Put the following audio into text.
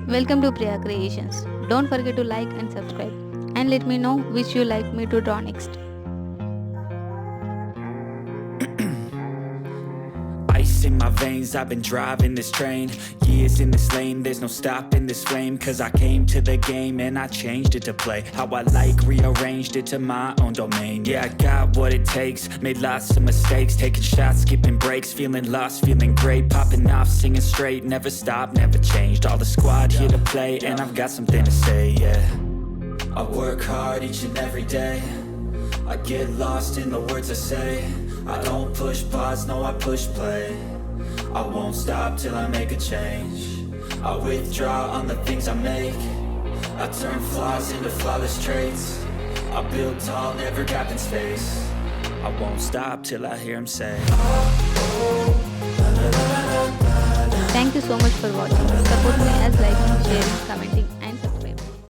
Welcome to Priya Creations. Don't forget to like and subscribe and let me know which you like me to draw next. Ice in my veins, I've been driving this train. Years in this lane, there's no stopping this flame. Cause I came to the game and I changed it to play how I like, rearranged it to my own domain. Yeah, I got what it takes, made lots of mistakes, taking shots, skipping breaks, feeling lost, feeling great, popping off, singing straight, never stopped, never changed. All the squad here to play and I've got something to say, yeah. I work hard each and every day, I get lost in the words I say. I don't push pause, no I push play. I won't stop till I make a change. I withdraw on the things I make. I turn flaws into flawless traits. I build tall, never capped in space. I won't stop till I hear him say, Thank you so much for watching. Support me as liking, sharing, commenting.